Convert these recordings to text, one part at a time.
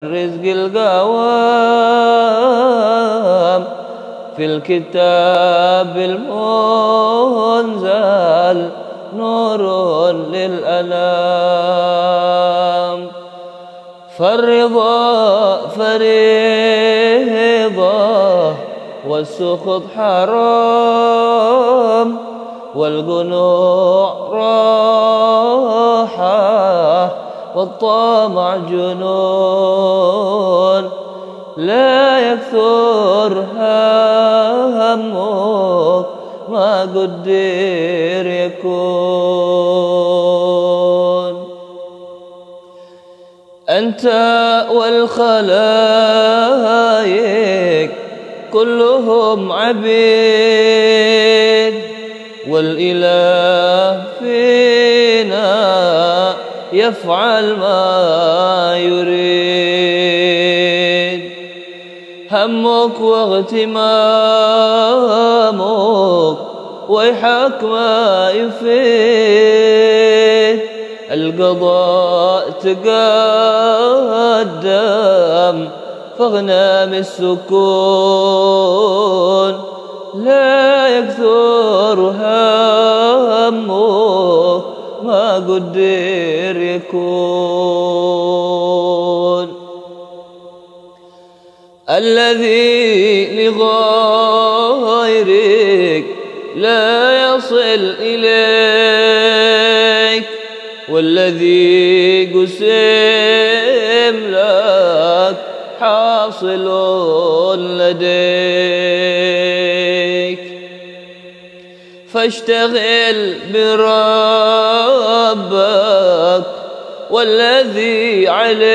رزق القوام في الكتاب المنزل نور للأنام فالرضا فريضة والسخط حرام والقنوع راحة والطمع جنون لا يكثر همك ما قدر يكون أنت والخلائق كلهم عبيد والإله فينا يفعل ما يريد همك واغتمامك ويحك ما يفيد القضاء تقدم فاغنم السكون لا يكثر همك ما قدر يكون الذي لغيرك لا يصل إليك والذي قسم لك حاصل لديك فاشتغل بربك والذي عليك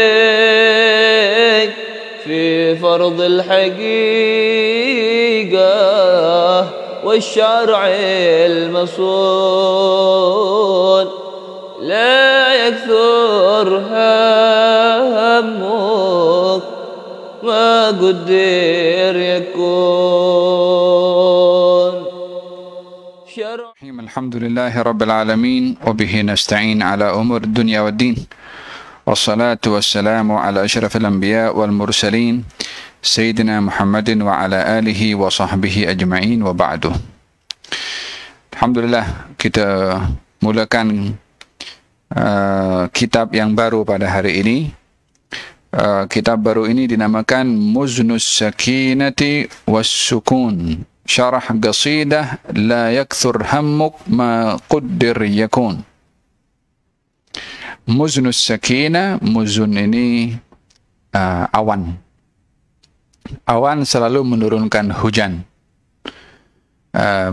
في فرض الحقيقة والشرع المصون لا يكثر همك ما قدر يكون الحمد لله رب العالمين وبه نستعين على أمور الدنيا والدين والصلاة والسلام على أشرف الأنبياء والمرسلين سيدنا محمد وعلى آله وصحبه أجمعين وبعده. Alhamdulillah, kita mulakan kitab yang baru pada hari ini. Kitab baru ini dinamakan Muznus Sakinati Was-Sukun, Syarah Qasidah La Yakthur Hammuk Ma Quddir Yakun. Muznus Sakinah, muzun ini awan. Awan selalu menurunkan hujan.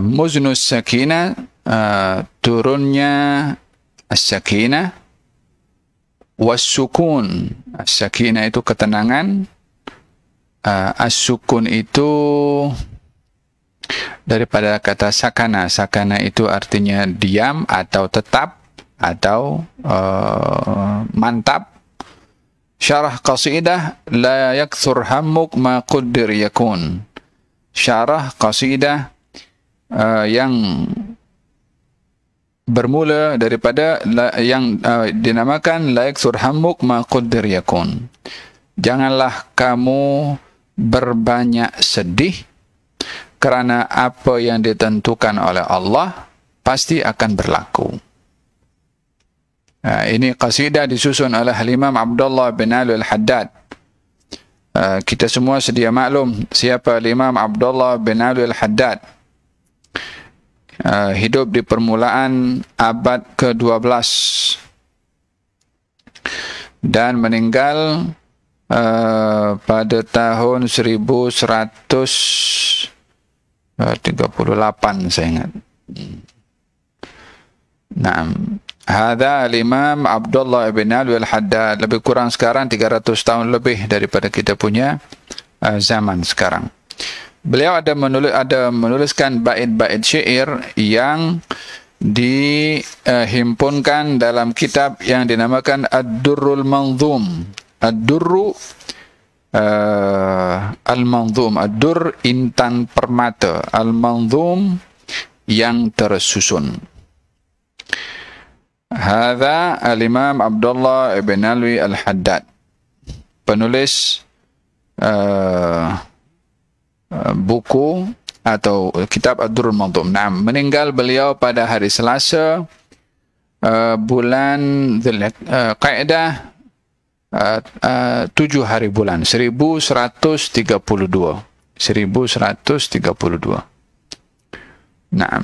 Muznus Sakinah, turunnya as-sakinah. Was-sukun, as-sakinah itu ketenangan, as-sukun itu daripada kata sakana. Sakana itu artinya diam atau tetap atau mantap. Syarah qasidah la yakthur hammuk ma quddir yakun. Syarah qasidah yang bermula daripada yang dinamakan la yakthur hammuk ma quddir yakun. Janganlah kamu berbanyak sedih kerana apa yang ditentukan oleh Allah pasti akan berlaku. Ini qasidah disusun oleh Imam Abdullah bin Ali al-Haddad. Kita semua sedia maklum siapa Imam Abdullah bin Ali al-Haddad. Hidup di permulaan abad ke-12 dan meninggal pada tahun 1138 saya ingat. Naam. Hadza al-Imam Abdullah bin Ali al-Haddad, lebih kurang sekarang 300 tahun lebih daripada kita punya zaman sekarang. Beliau ada menuliskan bait-bait syair yang dihimpunkan dalam kitab yang dinamakan Ad-Durrul Manzum. Ad-Durru Al-Manzum. Ad-Dur intan permata, Al-Manzum yang tersusun. Hadza al-Imam Abdullah ibn Alwi al-Haddad. penulis buku atau kitab Ad-Durrul Mandhum. Nah, meninggal beliau pada hari Selasa bulan Qaedah 7 hari bulan 1132. Nah,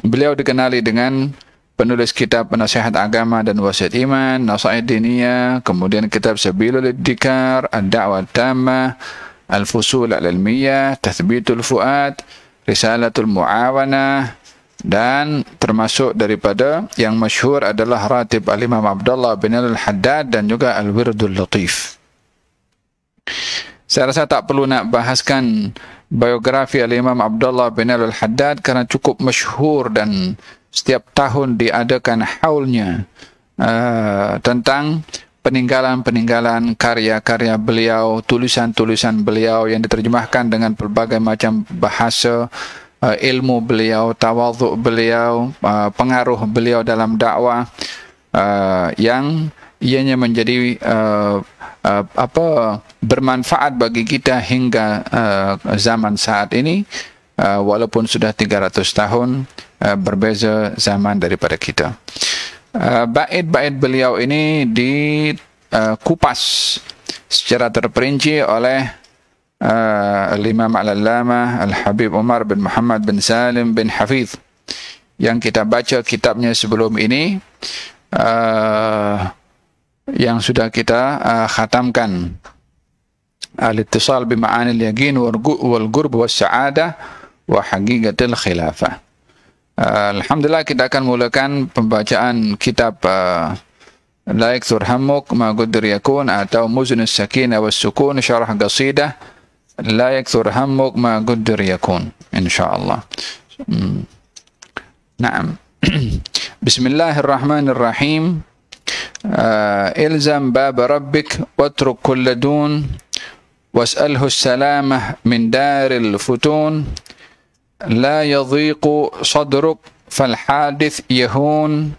beliau dikenali dengan penulis kitab Nasihat Agama dan Wasiat Iman, Nasaih Diniyah, kemudian kitab Sabilul Iddikar, Ad-Da'wah Tammah, Al-Fusul Al-Ilmiyah, Tathbitul Fuad, Risalatul Mu'awanah, dan termasuk daripada yang masyhur adalah Ratib Al-Imam Abdullah bin Al-Haddad dan juga Al-Wirdul Latif. Saya rasa tak perlu nak bahaskan biografi Al-Imam Abdullah bin Al-Haddad kerana cukup masyhur dan setiap tahun diadakan haulnya tentang peninggalan-peninggalan karya-karya beliau, tulisan-tulisan beliau yang diterjemahkan dengan pelbagai macam bahasa, ilmu beliau, tawadhu' beliau, pengaruh beliau dalam dakwah, yang ianya menjadi bermanfaat bagi kita hingga zaman saat ini, walaupun sudah 300 tahun berbeza zaman daripada kita. Bait-bait beliau ini dikupas secara terperinci oleh Al-Imam Al-Allamah Al-Habib Umar bin Muhammad bin Salim bin Hafidh, yang kita baca kitabnya sebelum ini, yang sudah kita khatamkan, Al-Ittisal bi Ma'anil Yaqin wal Qurb was Sa'adah wa Haqiqatil Khilafah. Alhamdulillah, kita akan mulakan pembacaan kitab La Yakthur Hammuk Ma Quddir Yakun atau Muzunus Sakinah was Sukun, syarah qasidah La Yakthur Hammuk Ma Quddir Yakun, insyaallah. Naam. Bismillahirrahmanirrahim. Ilzam bab rabbik watruk kulla dun was'alhu as-salamah min daril futun. لا يضيق صدرك فالحادث يهون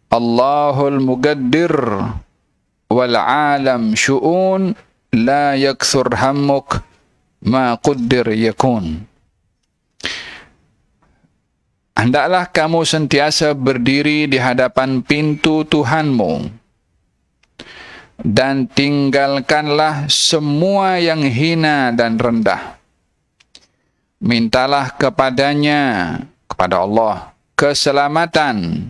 الله المقدر والعالم شؤون لا يكثر همك ما قدر يكون. Hendaklah kamu sentiasa berdiri di hadapan pintu Tuhanmu dan tinggalkanlah semua yang hina dan rendah. Mintalah kepadanya, kepada Allah, keselamatan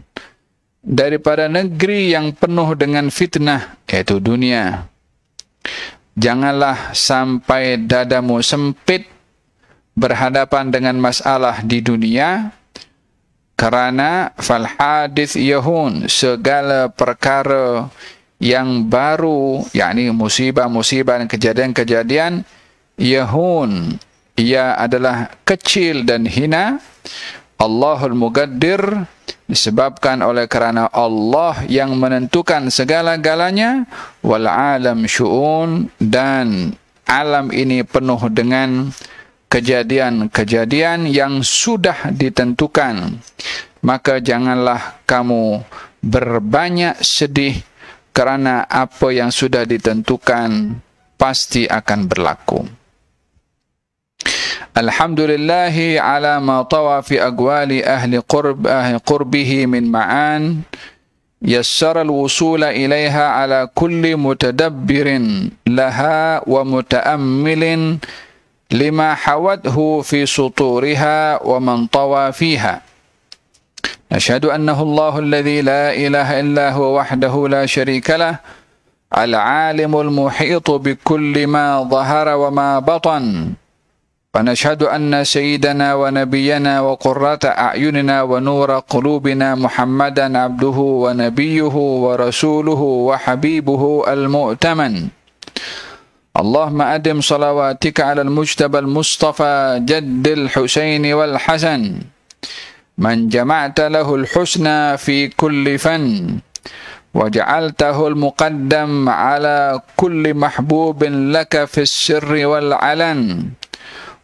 daripada negeri yang penuh dengan fitnah, yaitu dunia. Janganlah sampai dadamu sempit berhadapan dengan masalah di dunia, kerana fal hadith yahun, segala perkara yang baru, yakni musibah-musibah dan kejadian-kejadian, yahun, ia adalah kecil dan hina. Allahul Muqaddir, disebabkan oleh kerana Allah yang menentukan segala-galanya. Wal alam syu'un, dan alam ini penuh dengan kejadian-kejadian yang sudah ditentukan. Maka janganlah kamu berbanyak sedih kerana apa yang sudah ditentukan pasti akan berlaku. Alhamdulillahi ala ma tawa fi aqwali ahli qurbihi min ma'an yassara al-wusula ilaiha ala kulli mutadabbirin laha wa muta'ammilin lima hawathu fi suturiha wa man tawa fiha. Nashhadu annahu Allahu alladhi la ilaha illa huwa wahdahu la sharika lah, al-alimul muhitu bi kulli ma dhahara wa ma batan. فنشهد أن سيدنا ونبينا وقرة أعيننا ونور قلوبنا محمدا عبده ونبيه ورسوله وحبيبه المؤتمن. اللهم أدم صلواتك على المجتبى المصطفى جد الحسين والحسن من جمعت له الحسنى في كل فن وجعلته المقدم على كل محبوب لك في السر والعلن.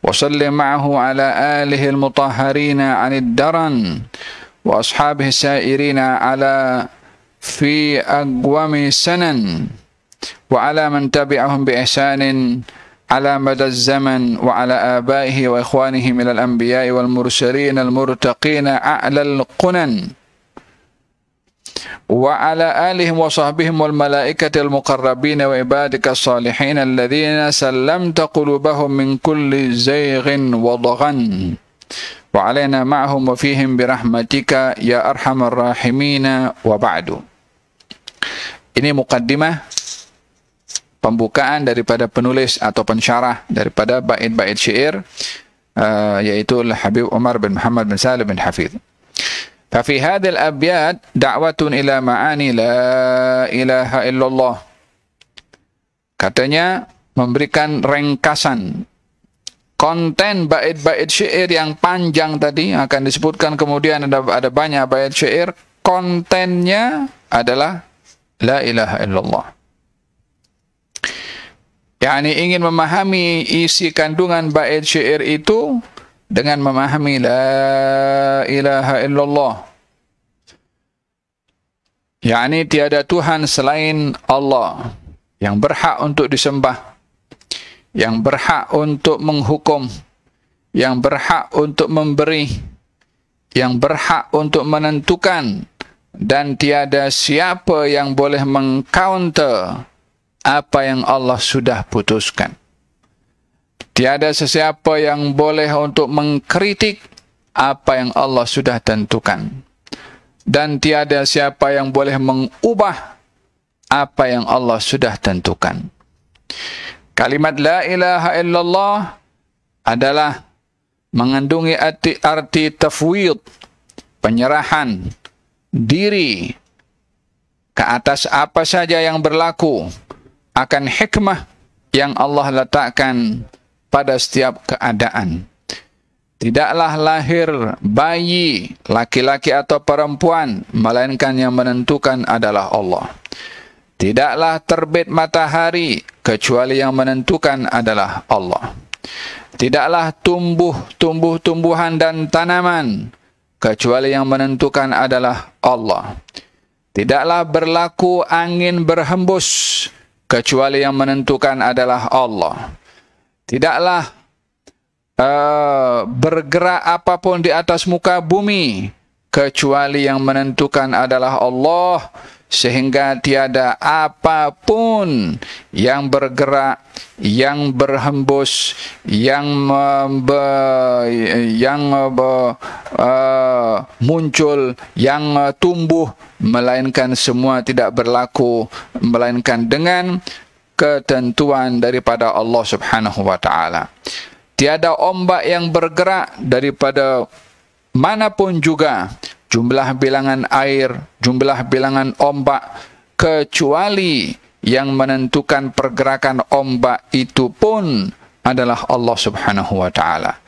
وصل معه على آله المطهرين عن الدرن وأصحابه السائرين على في أقوم سنن وعلى من تبعهم بإحسان على مدى الزمن وعلى آبائه وإخوانه من الأنبياء والمرسلين المرتقين أعلى القنن وعلى آلهم وصحبهم والملائكة المقربين وعبادك الصالحين الذين سلمت قلوبهم من كل زيغ وضغن وعلينا معهم وفيهم برحمتك يا أرحم الراحمين وبعد. Ini mukaddimah, pembukaan daripada penulis atau pensyarah daripada bait-bait syair yaitu Habib Umar bin Muhammad bin Salim bin Hafidh. ففي هذه الأبيات دعوة إلى معاني لا إله إلا الله. Katanya memberikan ringkasan konten bait-bait syair yang panjang tadi akan disebutkan, kemudian ada banyak bait syair, kontennya adalah la ilaha illallah. Yani ingin memahami isi kandungan bait syair itu dengan memahami la ilaha illallah. Yani tiada Tuhan selain Allah yang berhak untuk disembah, yang berhak untuk menghukum, yang berhak untuk memberi, yang berhak untuk menentukan, dan tiada siapa yang boleh mengcounter apa yang Allah sudah putuskan. Tiada sesiapa yang boleh untuk mengkritik apa yang Allah sudah tentukan. Dan tiada siapa yang boleh mengubah apa yang Allah sudah tentukan. Kalimat la ilaha illallah adalah mengandungi arti tafwid, penyerahan diri ke atas apa saja yang berlaku, akan hikmah yang Allah letakkan pada setiap keadaan. Tidaklah lahir bayi, laki-laki atau perempuan, melainkan yang menentukan adalah Allah. Tidaklah terbit matahari, kecuali yang menentukan adalah Allah. Tidaklah tumbuh tumbuhan dan tanaman, kecuali yang menentukan adalah Allah. Tidaklah berlaku angin berhembus, kecuali yang menentukan adalah Allah. Tidaklah bergerak apapun di atas muka bumi, kecuali yang menentukan adalah Allah, sehingga tiada apapun yang bergerak, yang berhembus, yang muncul, yang tumbuh, melainkan semua tidak berlaku, melainkan dengan ketentuan daripada Allah Subhanahu wa taala. Tiada ombak yang bergerak daripada manapun juga, jumlah bilangan air, jumlah bilangan ombak, kecuali yang menentukan pergerakan ombak itu pun adalah Allah Subhanahu wa taala.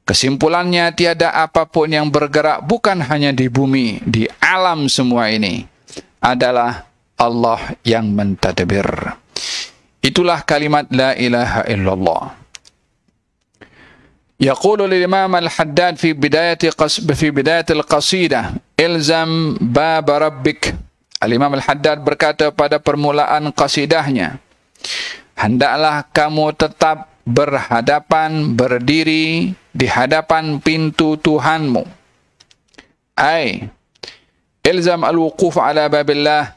Kesimpulannya, tiada apapun yang bergerak, bukan hanya di bumi, di alam semua ini, adalah Allah yang mentadbir. Itulah kalimat la ilaha illallah. يقول الإمام الحداد في بداية القصيدة إلزم باب ربك. Al-Imam Al-Haddad berkata pada permulaan qasidahnya, hendaklah kamu tetap berdiri di hadapan pintu Tuhanmu. Ay, ilzam al-wuquf ala babillah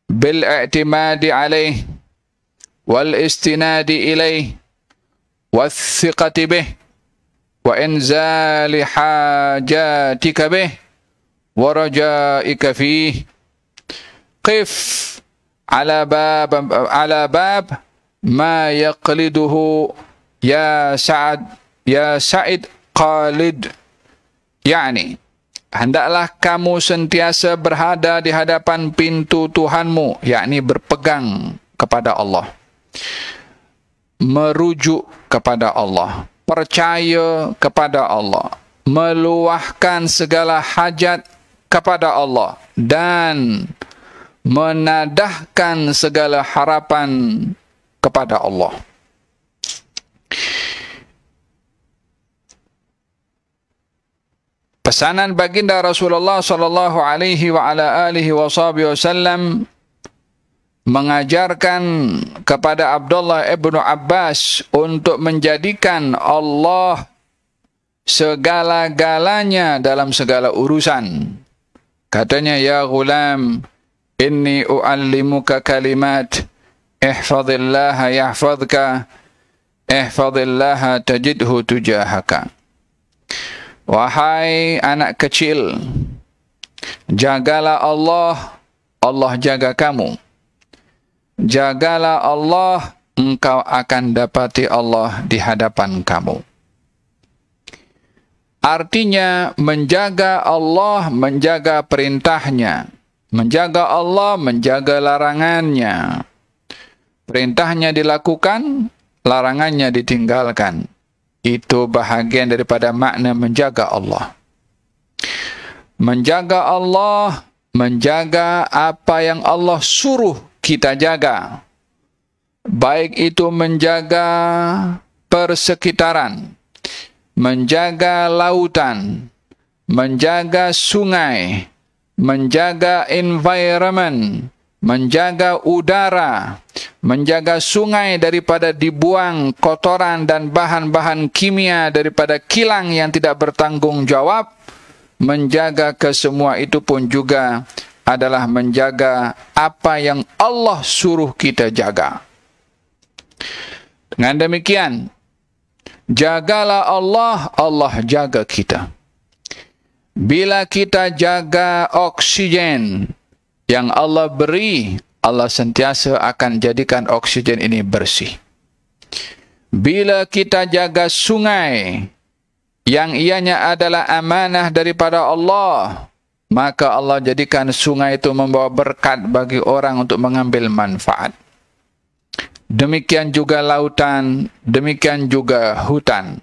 bil-i'timadi alaih wal-istinadi ilaih والثقة به وإنزال حاجاتك به ورجائك فيه. قف على باب ما يقلده يا سعد قالد. Yani, hendaklah kamu sentiasa berada di hadapan pintu Tuhanmu, yakni berpegang kepada Allah, merujuk kepada Allah, percaya kepada Allah, meluahkan segala hajat kepada Allah, dan menadahkan segala harapan kepada Allah. Pesanan baginda Rasulullah sallallahu alaihi wa ala alihi wasallam mengajarkan kepada Abdullah ibnu Abbas untuk menjadikan Allah segala-galanya dalam segala urusan. Katanya, ya ghulam, inni u'allimuka kalimat, ihfazillaha yahfazka, ihfazillaha tajidhu tujahaka. Wahai anak kecil, jagalah Allah, Allah jaga kamu. Jagalah Allah, engkau akan dapati Allah di hadapan kamu. Artinya, menjaga Allah, menjaga perintahnya. Menjaga Allah, menjaga larangannya. Perintahnya dilakukan, larangannya ditinggalkan. Itu bahagian daripada makna menjaga Allah. Menjaga Allah, menjaga apa yang Allah suruh kita jaga. Baik itu menjaga persekitaran, menjaga lautan, menjaga sungai, menjaga environment, menjaga udara, menjaga sungai daripada dibuang kotoran dan bahan-bahan kimia daripada kilang yang tidak bertanggung jawab. Menjaga kesemua itu pun juga adalah menjaga apa yang Allah suruh kita jaga. Dengan demikian, jagalah Allah, Allah jaga kita. Bila kita jaga oksigen yang Allah beri, Allah sentiasa akan jadikan oksigen ini bersih. Bila kita jaga sungai yang ianya adalah amanah daripada Allah, maka Allah jadikan sungai itu membawa berkat bagi orang untuk mengambil manfaat. Demikian juga lautan, demikian juga hutan.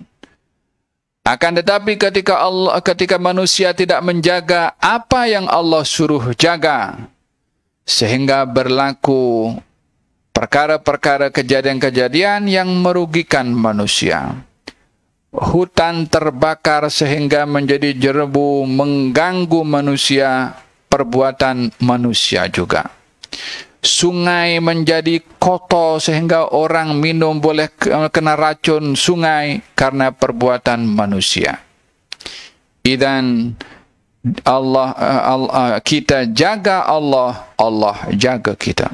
Akan tetapi ketika manusia tidak menjaga apa yang Allah suruh jaga, sehingga berlaku perkara-perkara kejadian-kejadian yang merugikan manusia. Hutan terbakar sehingga menjadi jerebu, mengganggu manusia, perbuatan manusia juga. Sungai menjadi kotor sehingga orang minum boleh kena racun sungai karena perbuatan manusia. Idan kita jaga Allah, Allah jaga kita.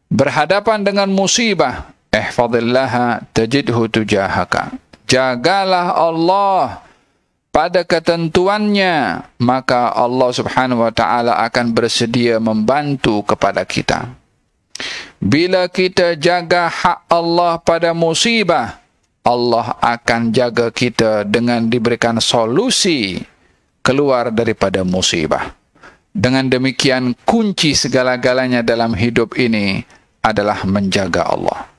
Berhadapan dengan musibah, ihfazillaha tajidhu tujahaka. Jagalah Allah pada ketentuannya, maka Allah Subhanahu wa taala akan bersedia membantu kepada kita. Bila kita jaga hak Allah pada musibah, Allah akan jaga kita dengan diberikan solusi keluar daripada musibah. Dengan demikian, kunci segala-galanya dalam hidup ini adalah menjaga Allah.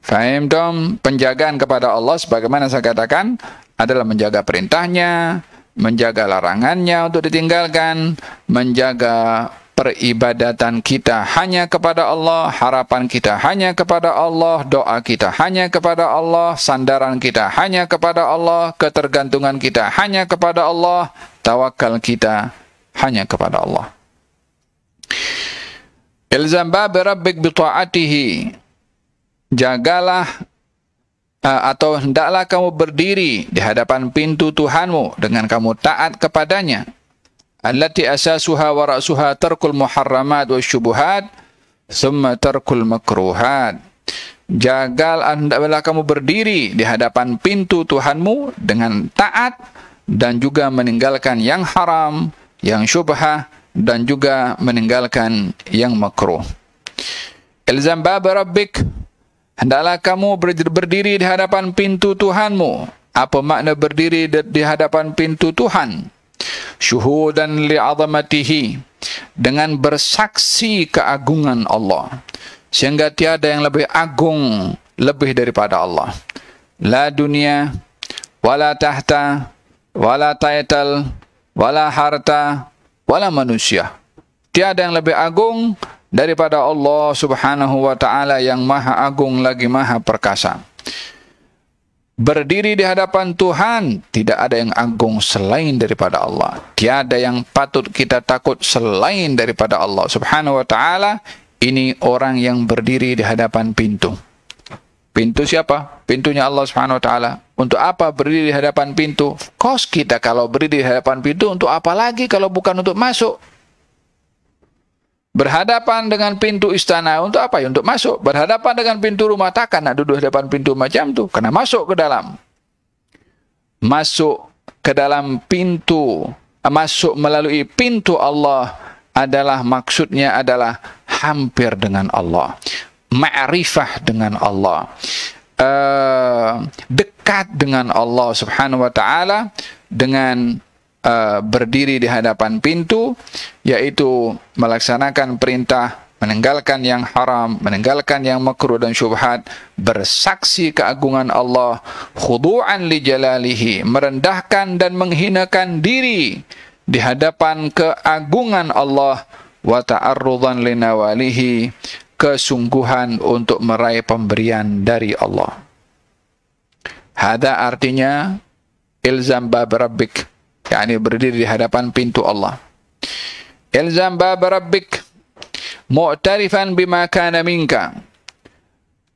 Faham dong? Penjagaan kepada Allah sebagaimana saya katakan adalah menjaga perintahnya, menjaga larangannya untuk ditinggalkan, menjaga peribadatan kita hanya kepada Allah, harapan kita hanya kepada Allah, doa kita hanya kepada Allah, sandaran kita hanya kepada Allah, ketergantungan kita hanya kepada Allah, tawakal kita hanya kepada Allah. Ilzam bab rabbik bi ta'atihi. Jagalah atau hendaklah kamu berdiri di hadapan pintu Tuhanmu dengan kamu taat kepadanya. Allati asasuha wa ra'suha tarkul muharramat wa syubuhat thumma tarkul makruhat. Hendaklah kamu berdiri di hadapan pintu Tuhanmu dengan taat dan juga meninggalkan yang haram, yang syubhah dan juga meninggalkan yang makruh. Ilzam bab rabbik. Hendaklah kamu berdiri di hadapan pintu Tuhanmu. Apa makna berdiri di hadapan pintu Tuhan? Syuhudan li'azamatihi. Dengan bersaksi keagungan Allah. Sehingga tiada yang lebih agung, lebih daripada Allah. La dunia, wala tahta, wala title, wala harta, wala manusia. Tiada yang lebih agung daripada Allah Subhanahu wa ta'ala yang maha agung lagi maha perkasa. berdiri di hadapan Tuhan, tidak ada yang agung selain daripada Allah. Tiada yang patut kita takut selain daripada Allah Subhanahu wa ta'ala. Ini orang yang berdiri di hadapan pintu. Pintu siapa? Pintunya Allah Subhanahu wa ta'ala. Untuk apa berdiri di hadapan pintu? Kos kita kalau berdiri di hadapan pintu, untuk apa lagi kalau bukan untuk masuk? Berhadapan dengan pintu istana untuk apa ya? Untuk masuk. Berhadapan dengan pintu rumah, takkan nak duduk di depan pintu macam tu. Kena masuk ke dalam. Masuk ke dalam pintu, masuk melalui pintu Allah adalah maksudnya adalah hampir dengan Allah. Ma'rifah dengan Allah. Dekat dengan Allah Subhanahu wa ta'ala dengan berdiri di hadapan pintu, yaitu melaksanakan perintah, meninggalkan yang haram, meninggalkan yang makruh dan syubhat, bersaksi keagungan Allah, khudu'an li jalalihi, merendahkan dan menghinakan diri di hadapan keagungan Allah, wa ta'arrudan li nawalihi, kesungguhan untuk meraih pemberian dari Allah. Hada artinya ilzam bab rabbik, yakni berdiri di hadapan pintu Allah. Ilzam bab rabbik mu'tarifan bima kana minka.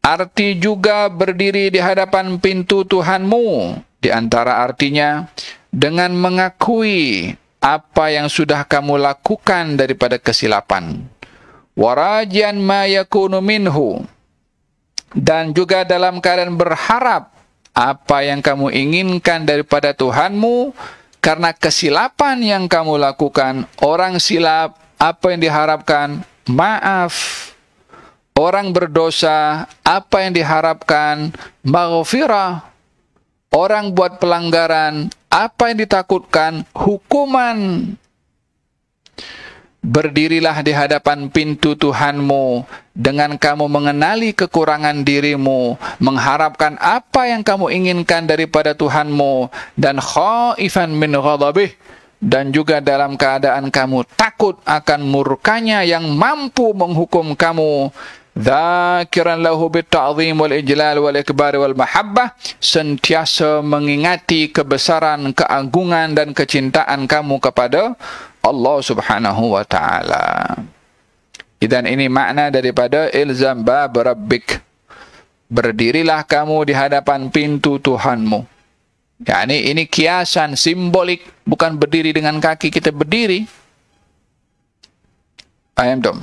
Arti juga berdiri di hadapan pintu Tuhanmu. Di antara artinya dengan mengakui apa yang sudah kamu lakukan daripada kesilapan. Warajian ma yakunu minhu. Dan juga dalam keadaan berharap apa yang kamu inginkan daripada Tuhanmu. Karena kesilapan yang kamu lakukan, orang silap, apa yang diharapkan? Maaf. Orang berdosa, apa yang diharapkan? Maghfirah. Orang buat pelanggaran, apa yang ditakutkan? Hukuman. Berdirilah di hadapan pintu Tuhanmu dengan kamu mengenali kekurangan dirimu, mengharapkan apa yang kamu inginkan daripada Tuhanmu, dan khaifan min ghadabih, dan juga dalam keadaan kamu takut akan murkanya yang mampu menghukum kamu. Dzakiran lahu bitta'zim wal ijlal wal ikbar wal mahabbah, sentiasa mengingati kebesaran, keagungan dan kecintaan kamu kepada Allah Subhanahu wa ta'ala. Dan ini makna daripada ilzam bab rabbik. Berdirilah kamu di hadapan pintu Tuhanmu. Yani ini kiasan, simbolik, bukan berdiri dengan kaki kita berdiri. Paham tak?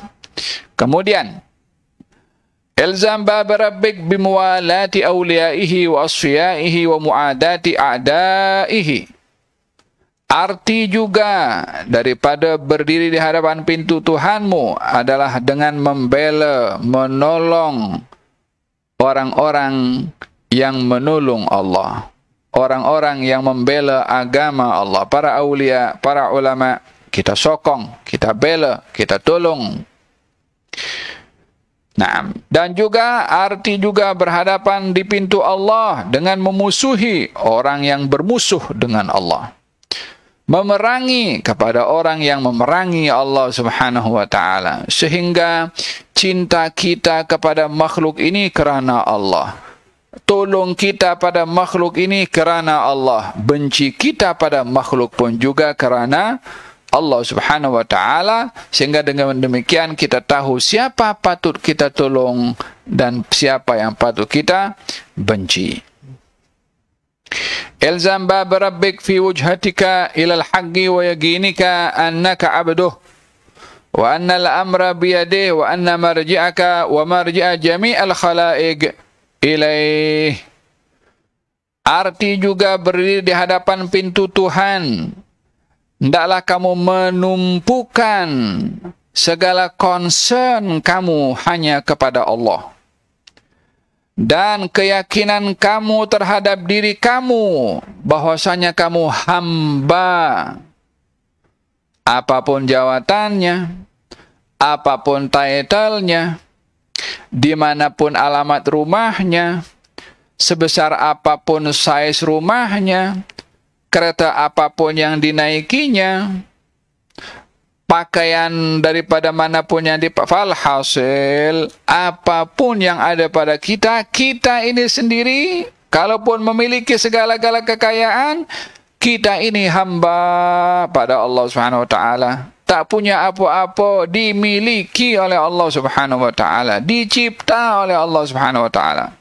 Kemudian ilzam bab rabbik bimuwalati awliyaihi wa asfiyaihi wa muadati a'daihi. Arti juga daripada berdiri di hadapan pintu Tuhanmu adalah dengan membela, menolong orang-orang yang menolong Allah. Orang-orang yang membela agama Allah. Para awliya, para ulama, kita sokong, kita bela, kita tolong. Nah, dan juga arti juga berhadapan di pintu Allah dengan memusuhi orang yang bermusuh dengan Allah. Memerangi kepada orang yang memerangi Allah Subhanahu wa ta'ala. Sehingga cinta kita kepada makhluk ini kerana Allah. Tolong kita pada makhluk ini kerana Allah. Benci kita pada makhluk pun juga kerana Allah Subhanahu wa ta'ala. Sehingga dengan demikian kita tahu siapa patut kita tolong dan siapa yang patut kita benci. Ilzam bab rabbik fi wujhatika ila al-haqqi wa yaqinika annaka abduh wa anna al-amra biyadihi wa anna marji'aka wa marji'a jami'al khalaiq ilaih. Arti juga berdiri di hadapan pintu Tuhan. Hendaklah kamu menumpukan segala concern kamu hanya kepada Allah. Dan keyakinan kamu terhadap diri kamu bahwasanya kamu hamba. Apapun jawatannya, apapun title-nya, dimanapun alamat rumahnya, sebesar apapun size rumahnya, kereta apapun yang dinaikinya, pakaian daripada manapun yang hasil, apapun yang ada pada kita, kita ini sendiri Kalaupun memiliki segala-gala kekayaan, kita ini hamba pada Allah Subhanahu wa taala. Tak punya apa-apa, dimiliki oleh Allah Subhanahu wa taala, dicipta oleh Allah Subhanahu wa taala.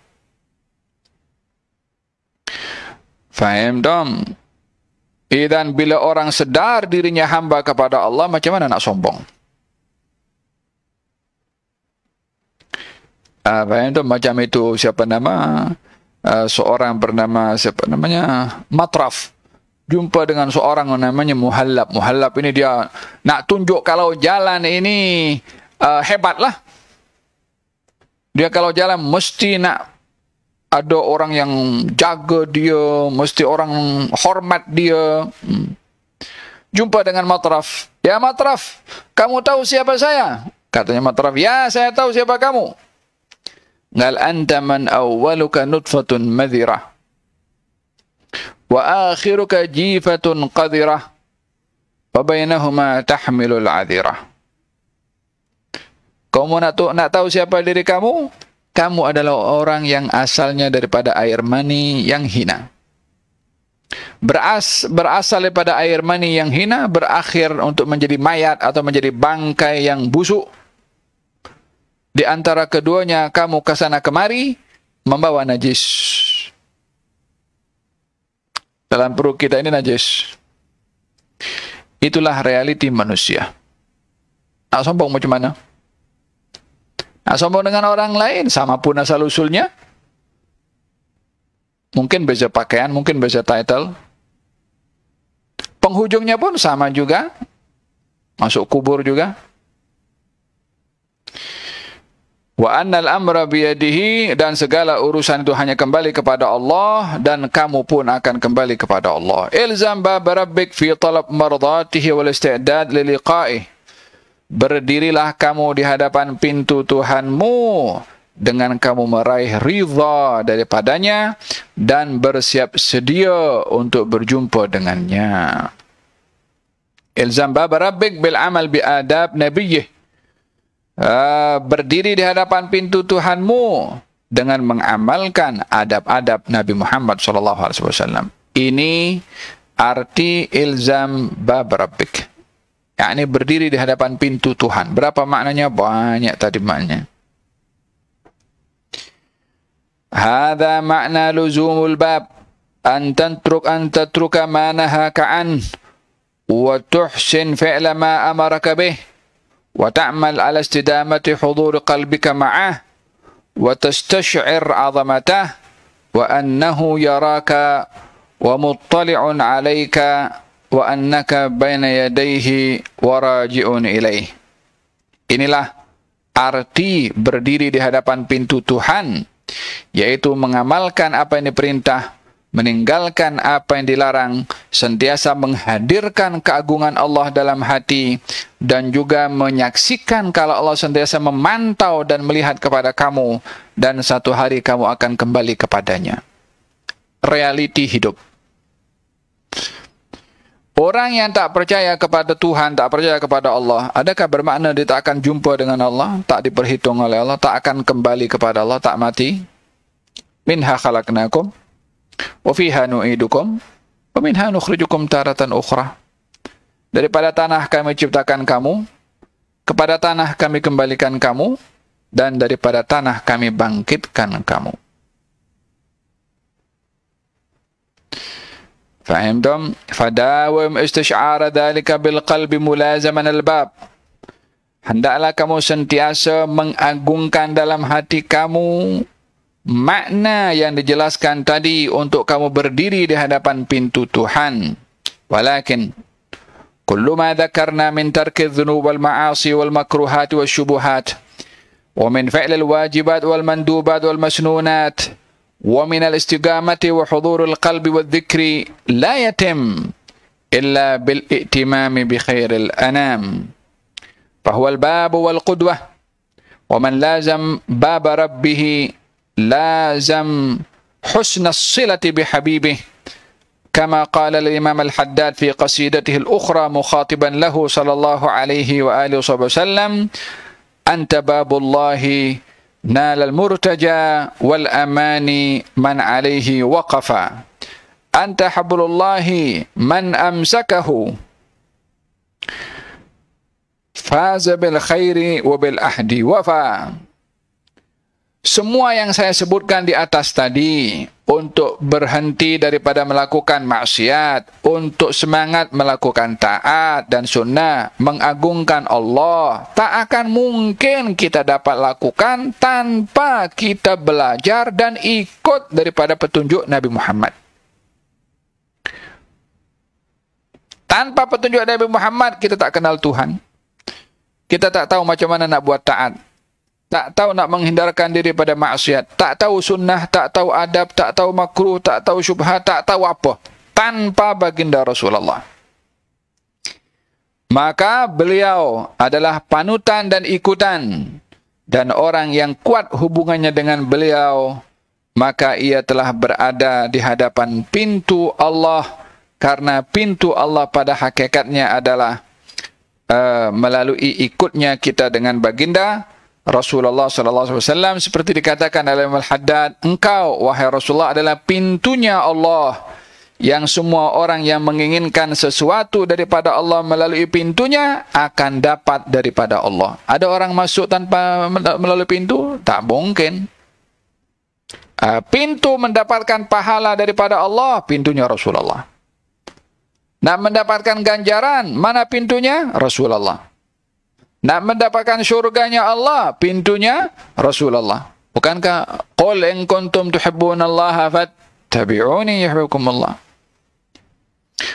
Faham dong? Idan bila orang sedar dirinya hamba kepada Allah, macam mana nak sombong? Faham dong? Macam itu siapa nama? Seorang bernama siapa namanya? Matraf. Jumpa dengan seorang namanya Muhallab. Muhallab ini dia nak tunjuk kalau jalan ini hebat lah. Dia kalau jalan mesti nak ada orang yang jaga dia, mesti orang hormat dia. Jumpa dengan Matraf. Ya Matraf, kamu tahu siapa saya? Katanya Matraf, ya saya tahu siapa kamu. Ngal anta man awwaluka nutfatun madhirah. Wa akhiruka jifatun qadirah. Wa bainahuma tahmilul adhirah. Kamu nak tahu siapa diri kamu? Kamu adalah orang yang asalnya daripada air mani yang hina. Berasal daripada air mani yang hina, berakhir untuk menjadi mayat atau menjadi bangkai yang busuk. Di antara keduanya kamu kesana kemari membawa najis. Dalam perut kita ini najis. Itulah realiti manusia. Nak sombong macam mana? Nak sombong dengan orang lain, sama pun asal usulnya. Mungkin beza pakaian, mungkin beza title. Penghujungnya pun sama juga. Masuk kubur juga. Wa annal amra biyadihi, dan segala urusan itu hanya kembali kepada Allah, dan kamu pun akan kembali kepada Allah. Ilzam bab rabbik fi talab mardatihi wal isti'dad li liqa'ih. Berdirilah kamu di hadapan pintu Tuhanmu dengan kamu meraih ridha daripadanya dan bersiap sedia untuk berjumpa dengannya. Ilzam bab rabbik bil amal bi adab nabiyyih. Berdiri di hadapan pintu Tuhanmu dengan mengamalkan adab-adab Nabi Muhammad SAW. Ini arti ilzam bab rabbik. yakni berdiri di hadapan pintu Tuhan. Berapa maknanya? Banyak tadi maknanya. Hadza makna luzumul bab an tatruka ma nahaka an wa tuhsin fi'la ma amaraka bih wa ta'mal ala istidamati hudur qalbika ma'ah wa tastash'ir 'azamatah wa annahu yaraka wa muttali'un 'alayka wa annaka baina yadayhi wa raji'un ilaih. Inilah arti berdiri di hadapan pintu Tuhan, yaitu mengamalkan apa yang diperintah, meninggalkan apa yang dilarang, sentiasa menghadirkan keagungan Allah dalam hati, dan juga menyaksikan kalau Allah sentiasa memantau dan melihat kepada kamu, dan satu hari kamu akan kembali kepadanya. Realiti hidup. Orang yang tak percaya kepada Tuhan, tak percaya kepada Allah, adakah bermakna dia tak akan jumpa dengan Allah, tak diperhitung oleh Allah, tak akan kembali kepada Allah, tak mati? Minha khalaqnakum wa fiha nu'idukum wa minha nukhrijukum taratan ukhra. Daripada tanah kami ciptakan kamu, kepada tanah kami kembalikan kamu, dan daripada tanah kami bangkitkan kamu. Fahimtum? Fadawim istish'ara dhalika bil qalbi mulazaman al-bab. Hendaklah kamu sentiasa mengagungkan dalam hati kamu makna yang dijelaskan tadi untuk kamu berdiri di hadapan pintu Tuhan. Walakin kullu ma dhakarna min tarki adh-dhunub wal ma'asi wal makruhat wal syubuhat wa min fi'l al-wajibat wal mandubat wal masnunat ومن الاستقامة وحضور القلب والذكر لا يتم إلا بالائتمام بخير الأنام فهو الباب والقدوة ومن لازم باب ربه لازم حسن الصلة بحبيبه كما قال الإمام الحداد في قصيدته الأخرى مخاطبا له صلى الله عليه وآله وسلم أنت باب الله nalal murtaja wal amani man alaihi waqafa. Anta hablullahi man amsakahu faza bil khairi wa bil ahdi wafa. Semua yang saya sebutkan di atas tadi, untuk berhenti daripada melakukan maksiat, untuk semangat melakukan taat dan sunnah, mengagungkan Allah, tak akan mungkin kita dapat lakukan tanpa kita belajar dan ikut daripada petunjuk Nabi Muhammad. Tanpa petunjuk Nabi Muhammad, kita tak kenal Tuhan. Kita tak tahu macam mana nak buat taat. Tak tahu nak menghindarkan diri pada maksiat. Tak tahu sunnah, tak tahu adab, tak tahu makruh, tak tahu syubhat, tak tahu apa. Tanpa baginda Rasulullah. Maka beliau adalah panutan dan ikutan. Dan orang yang kuat hubungannya dengan beliau, maka ia telah berada di hadapan pintu Allah. Karena pintu Allah pada hakikatnya adalah melalui ikutnya kita dengan baginda Rasulullah sallallahu alaihi wasallam, seperti dikatakan oleh Al-Haddad, engkau wahai Rasulullah adalah pintunya Allah, yang semua orang yang menginginkan sesuatu daripada Allah melalui pintunya akan dapat daripada Allah. Ada orang masuk tanpa melalui pintu? Tak mungkin. Pintu mendapatkan pahala daripada Allah, pintunya Rasulullah. Nak mendapatkan ganjaran, mana pintunya? Rasulullah. Nak mendapatkan syurganya Allah, pintunya Rasulullah. Bukankah qul in kuntum tuhibbunallaha fattabi'uni yuhibbukumullah.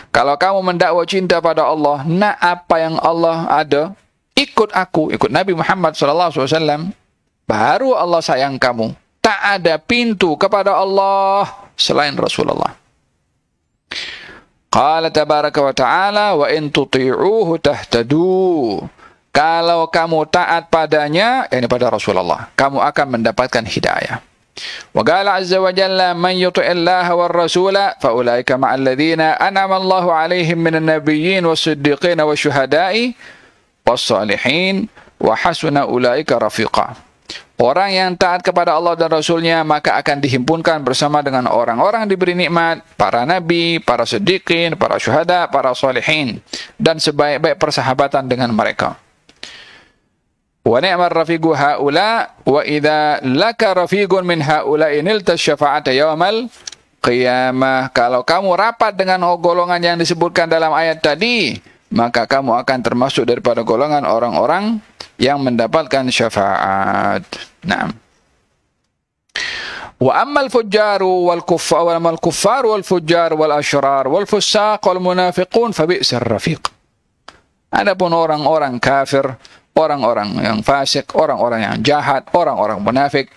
Kalau kamu mendakwa cinta pada Allah, nak apa yang Allah ada, ikut aku, ikut Nabi Muhammad sallallahu alaihi wasallam, baru Allah sayang kamu. Tak ada pintu kepada Allah selain Rasulullah. Qala tabaraka wa ta'ala wa in tuti'uhu tahtadu. Kalau kamu taat padanya, yakni pada Rasulullah, kamu akan mendapatkan hidayah. Wa qala azza wa jalla man yuti'illaha war rasula fa ulaika ma'al ladzina an'ama Allahu 'alaihim minan nabiyyin was-siddiqin wasyuhada'i was-salihin wa hasuna ulaika rafiqa. Orang yang taat kepada Allah dan Rasulnya maka akan dihimpunkan bersama dengan orang-orang diberi nikmat, para nabi, para siddiqin, para syuhada, para salihin, dan sebaik-baik persahabatan dengan mereka. Wa ni'mar rafiqu haula wa idza laka rafiqun min haula inilta syafa'ata yaumal qiyamah. Kalau kamu rapat dengan golongan yang disebutkan dalam ayat tadi, maka kamu akan termasuk daripada golongan orang-orang yang mendapatkan syafaat. Naam. Wa ammal fujjaru wal kuffar wal fujjar wal ashrar wal fusaq wal munafiqun fa bi'sar rafiq. Adapun orang-orang kafir, orang-orang yang fasik, orang-orang yang jahat, orang-orang munafik,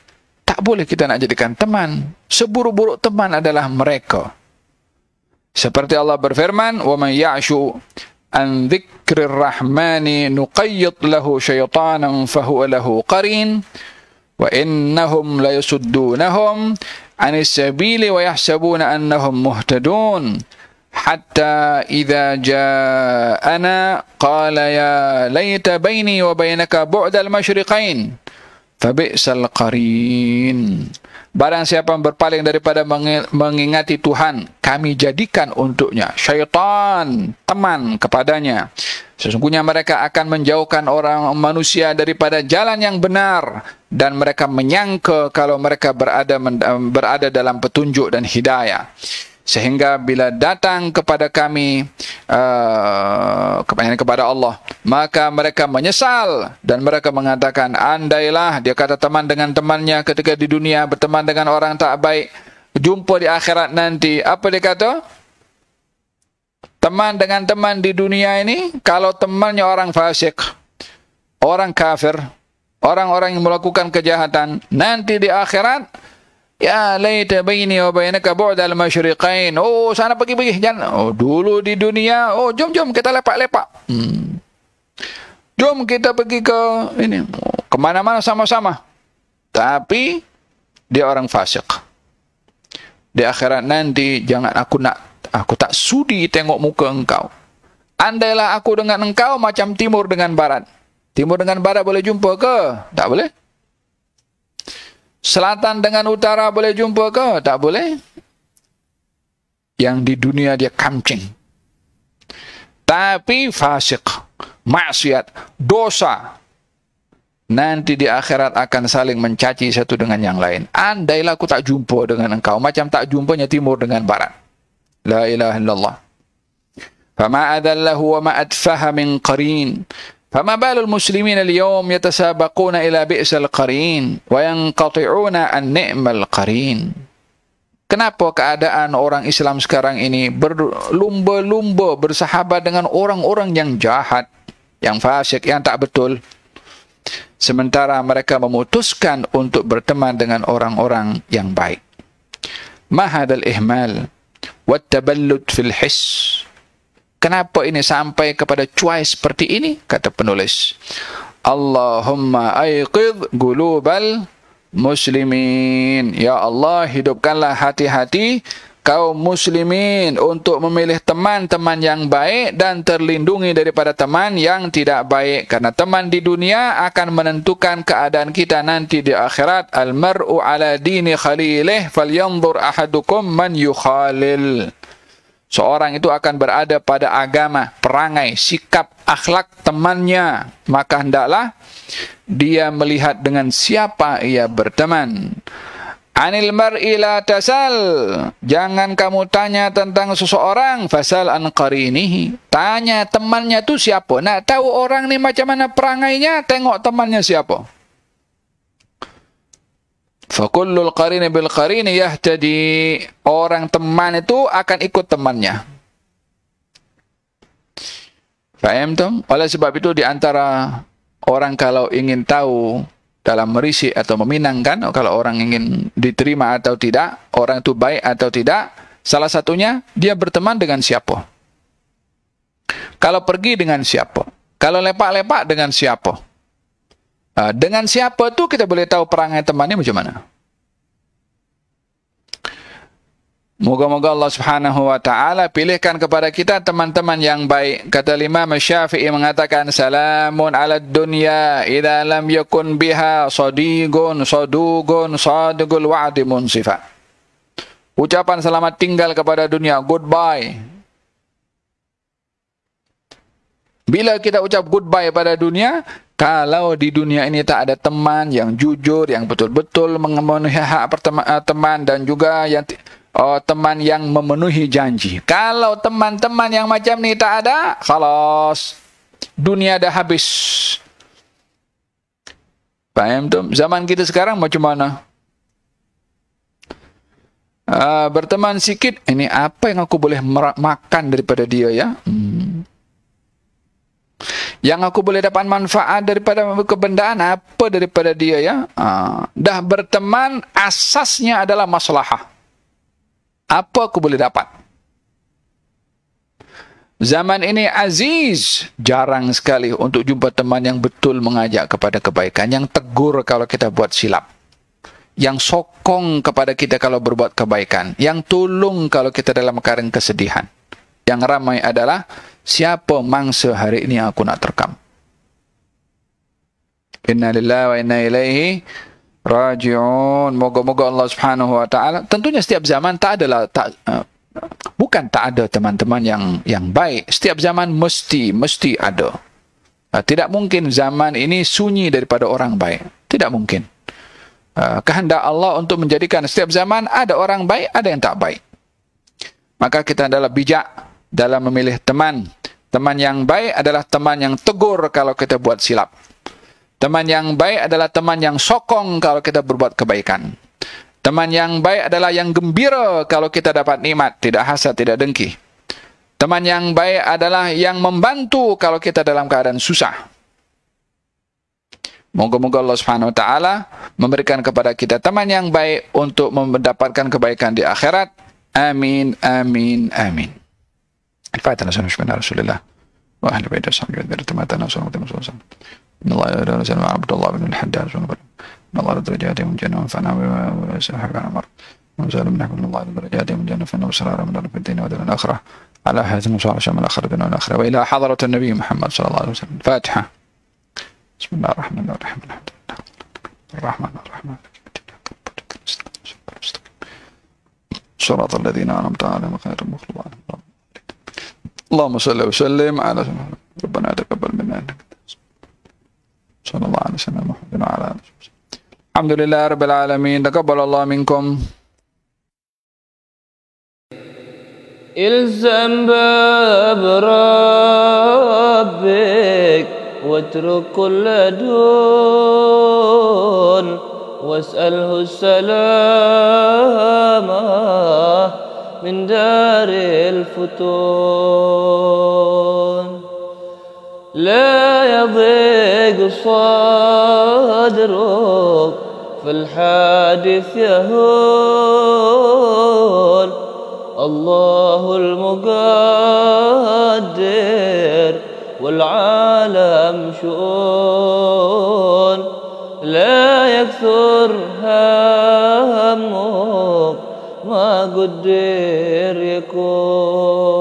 tak boleh kita nak jadikan teman. Seburuk-buruk teman adalah mereka. Seperti Allah berfirman, "Wa man ya'shu an dzikrir rahmani nuqayyid lahu syaitanan fahuwa lahu qarin wa innahum la yasuddunahum 'anis sabili wa yahsabuna annahum muhtadun hatta idza ja'ana qala ya laita baini wa bainaka bu'dal masyriqain fabi'sal qarin." Barang siapa yang berpaling daripada mengingati Tuhan, kami jadikan untuknya syaitan teman kepadanya. Sesungguhnya mereka akan menjauhkan orang manusia daripada jalan yang benar, dan mereka menyangka kalau mereka berada dalam petunjuk dan hidayah. Sehingga bila datang kepada kami kepada Allah, maka mereka menyesal dan mereka mengatakan, andailah dia kata teman dengan temannya ketika di dunia berteman dengan orang tak baik, jumpa di akhirat nanti, apa dia kata? Teman dengan teman di dunia ini, kalau temannya orang fasik, orang kafir, orang-orang yang melakukan kejahatan, nanti di akhirat, ya laita baini wa bainaka bu'dal masyriqain. Oh, sana pergi jangan. Oh, dulu di dunia, oh jom kita lepak-lepak. Jom kita pergi ke ini, kemana-mana sama-sama. Tapi dia orang fasik. Di akhirat nanti jangan aku tak sudi tengok muka engkau. Andailah aku dengan engkau macam timur dengan barat. Timur dengan barat boleh jumpa ke? Tak boleh. selatan dengan utara boleh jumpa ke? Tak boleh. Yang di dunia dia kamcing. Tapi fasik, maksiat, dosa, nanti di akhirat akan saling mencaci satu dengan yang lain. Andailah aku tak jumpa dengan engkau, macam tak jumpanya timur dengan barat. La ilaha illallah. Fama adallahu wa ma adfaha min qarin. Fama balul muslimin al-yawm yatasabaquna ila bi'sal qarin wa yanqati'una an ni'mal qarin. Kenapa keadaan orang Islam sekarang ini berlumba-lumba bersahabat dengan orang-orang yang jahat, yang fasik, yang tak betul, sementara mereka memutuskan untuk berteman dengan orang-orang yang baik. Ma hadzal ihmal wat taballud fil hiss. Kenapa ini sampai kepada cuai seperti ini? Kata penulis, Allahumma aiqidh qulubal muslimin. Ya Allah, hidupkanlah hati-hati kaum muslimin untuk memilih teman-teman yang baik dan terlindungi daripada teman yang tidak baik. Karena teman di dunia akan menentukan keadaan kita nanti di akhirat. Al-mar'u ala dini khalilih falyanzur ahadukum man yukhalil. Seorang itu akan berada pada agama, perangai, sikap, akhlak temannya. Maka hendaklah dia melihat dengan siapa ia berteman. Anil mar'i la tasal. Jangan kamu tanya tentang seseorang. Fasal an qarinihi. Tanya temannya tu siapa. Nak tahu orang ni macam mana perangainya, tengok temannya siapa. Fakullul qarini bil qarini yahtadi. Orang teman itu akan ikut temannya. Faham tu? Oleh sebab itu di antara orang kalau ingin tahu dalam merisi atau meminangkan, kalau orang ingin diterima atau tidak, orang itu baik atau tidak, salah satunya dia berteman dengan siapa. Kalau pergi dengan siapa. Kalau lepak-lepak dengan siapa. Dengan siapa tu kita boleh tahu perangai temannya macam mana. Moga-moga Allah Subhanahu wa taala pilihkan kepada kita teman-teman yang baik. Kata Imam Syafi'i mengatakan, salamun ala dunya idza lam yakun biha sadiqun saduqun sadiqul wa'di munsifa. Ucapan selamat tinggal kepada dunia, goodbye. Bila kita ucap goodbye pada dunia, kalau di dunia ini tak ada teman yang jujur, yang betul-betul memenuhi hak teman, dan juga yang teman yang memenuhi janji. Kalau teman-teman yang macam ni tak ada, khalas, dunia dah habis. Faham tu? Zaman kita sekarang macam mana? Berteman sikit, ini apa yang aku boleh makan daripada dia ya? Yang aku boleh dapat manfaat daripada kebendaan apa daripada dia ya? Dah berteman, asasnya adalah maslahah. Apa aku boleh dapat? Zaman ini aziz, jarang sekali untuk jumpa teman yang betul mengajak kepada kebaikan, yang tegur kalau kita buat silap, yang sokong kepada kita kalau berbuat kebaikan, yang tolong kalau kita dalam keadaan kesedihan. Yang ramai adalah siapa mangsa hari ini aku nak terkam. Inna lillahi wa inna ilaihi raji'un. Moga-moga Allah Subhanahu wa taala, tentunya setiap zaman tak adalah bukan tak ada teman-teman yang baik. Setiap zaman mesti ada. Tidak mungkin zaman ini sunyi daripada orang baik. Tidak mungkin. Kehendak Allah untuk menjadikan setiap zaman ada orang baik, ada yang tak baik. Maka kita adalah bijak dalam memilih teman. Teman yang baik adalah teman yang tegur kalau kita buat silap. Teman yang baik adalah teman yang sokong kalau kita berbuat kebaikan. Teman yang baik adalah yang gembira kalau kita dapat nikmat, tidak hasad, tidak dengki. Teman yang baik adalah yang membantu kalau kita dalam keadaan susah. Moga-moga Allah Subhanahu wa taala memberikan kepada kita teman yang baik untuk mendapatkan kebaikan di akhirat. Amin, amin, amin. الفاتحة نسأل رسول الله وأهل بيت الصحابة والتمات نصر الله صلى الله عليه وسلم إن الله يرسل عبد الله بن الحداد إن الله درجاته من جنة وانفعنا وسحق عن أمر ونسأل من حكم الله درجاته من جنة فإنه سرار من دار في الدين ودار الآخرة على حيث نصار شمال الآخرة دون الآخرة وإلى حضرة النبي محمد صلى الله عليه وسلم. الفاتحة. بسم الله الرحمن الرحيم. الحمد لله الرحمن الرحيم. صراط الذين أنعمت عليهم غير المغضوب عليهم. اللهم صل وسلم على ربنا تقبل منا إنك صلى الله عليه وسلم محمد وعلى آله وسلم. الحمد لله رب العالمين. تقبل الله منكم. الزم باب ربك واترك كل دون واسأله السلامة من دار الفتون. لا يضيق صدرك في الحادث يهون. الله المقدر والعالم شؤون. لا يكثر همك ما قدر يكون.